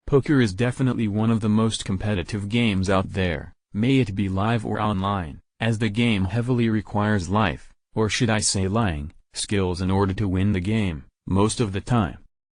Poker is definitely one of the most competitive games out there, may it be live or online, as the game heavily requires life, or should I say lying, skills in order to win the game, most of the time.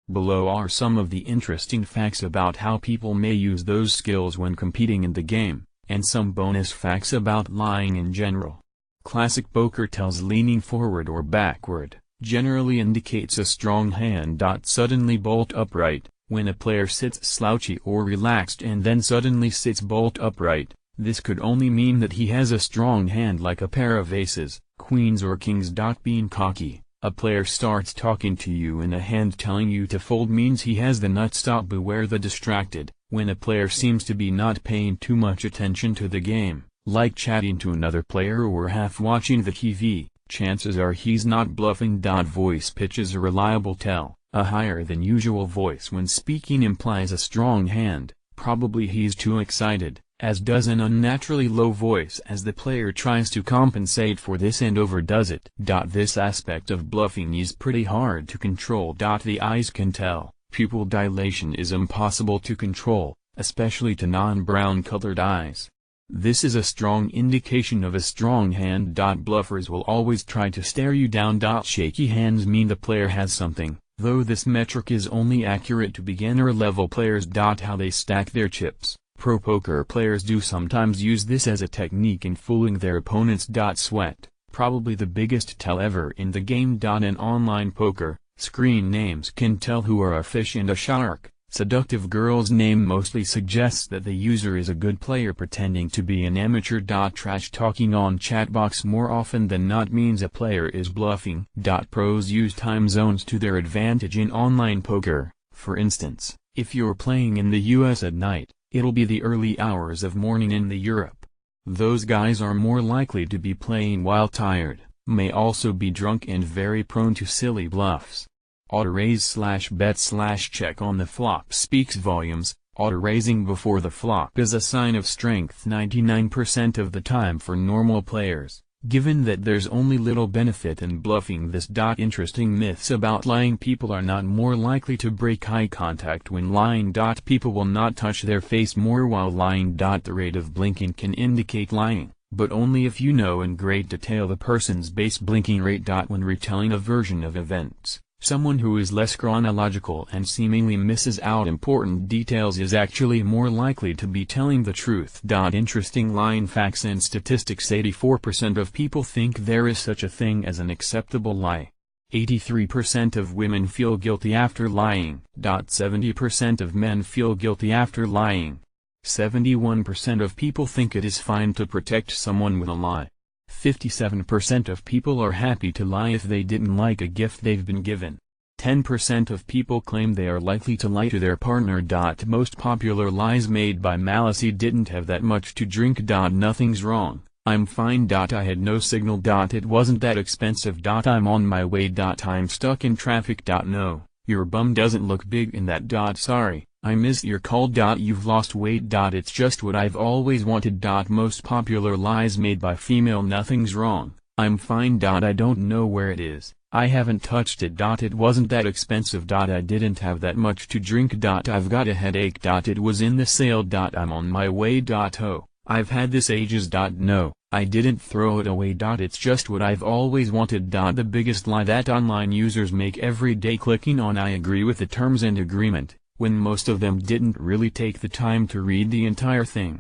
Below are some of the interesting facts about how people may use those skills when competing in the game, and some bonus facts about lying in general. Classic poker tells leaning forward or backward, generally indicates a strong hand. Suddenly bolt upright, when a player sits slouchy or relaxed and then suddenly sits bolt upright, this could only mean that he has a strong hand like a pair of aces, queens or kings. Being cocky, a player starts talking to you in a hand telling you to fold means he has the nuts. Beware the distracted, when a player seems to be not paying too much attention to the game, like chatting to another player or half watching the TV, chances are he's not bluffing. Voice pitch is a reliable tell, a higher than usual voice when speaking implies a strong hand, probably he's too excited, as does an unnaturally low voice as the player tries to compensate for this and overdoes it. This aspect of bluffing is pretty hard to control. The eyes can tell, pupil dilation is impossible to control, especially to non-brown colored eyes. This is a strong indication of a strong hand. Bluffers will always try to stare you down. Shaky hands mean the player has something, though this metric is only accurate to beginner-level players. How they stack their chips. Pro poker players do sometimes use this as a technique in fooling their opponents. Sweat, probably the biggest tell ever in the game. In online poker, screen names can tell who are a fish and a shark. Seductive girl's name mostly suggests that the user is a good player pretending to be an amateur. Trash talking on chatbox more often than not means a player is bluffing. Pros use time zones to their advantage in online poker. For instance, if you're playing in the US at night, it'll be the early hours of morning in the Europe. Those guys are more likely to be playing while tired, may also be drunk and very prone to silly bluffs. Auto-raise/bet/check on the flop speaks volumes. Auto-raising before the flop is a sign of strength 99% of the time for normal players, given that there's only little benefit in bluffing this. Interesting myths about lying: people are not more likely to break eye contact when lying. People will not touch their face more while lying. The rate of blinking can indicate lying, but only if you know in great detail the person's base blinking rate. When retelling a version of events, someone who is less chronological and seemingly misses out important details is actually more likely to be telling the truth. Interesting lying facts and statistics: 84% of people think there is such a thing as an acceptable lie. 83% of women feel guilty after lying. 70% of men feel guilty after lying. 71% of people think it is fine to protect someone with a lie. 57% of people are happy to lie if they didn't like a gift they've been given. 10% of people claim they are likely to lie to their partner. Most popular lies made by malice: he didn't have that much to drink. Nothing's wrong, I'm fine. I had no signal. It wasn't that expensive. I'm on my way. I'm stuck in traffic. No, your bum doesn't look big in that. Sorry, I missed your call. You've lost weight. It's just what I've always wanted. Most popular lies made by female: nothing's wrong, I'm fine. I don't know where it is, I haven't touched it. It wasn't that expensive. I didn't have that much to drink. I've got a headache. It was in the sale. I'm on my way. Oh, I've had this ages. No, I didn't throw it away. It's just what I've always wanted. The biggest lie that online users make every day: clicking on I agree with the terms and agreement, when most of them didn't really take the time to read the entire thing.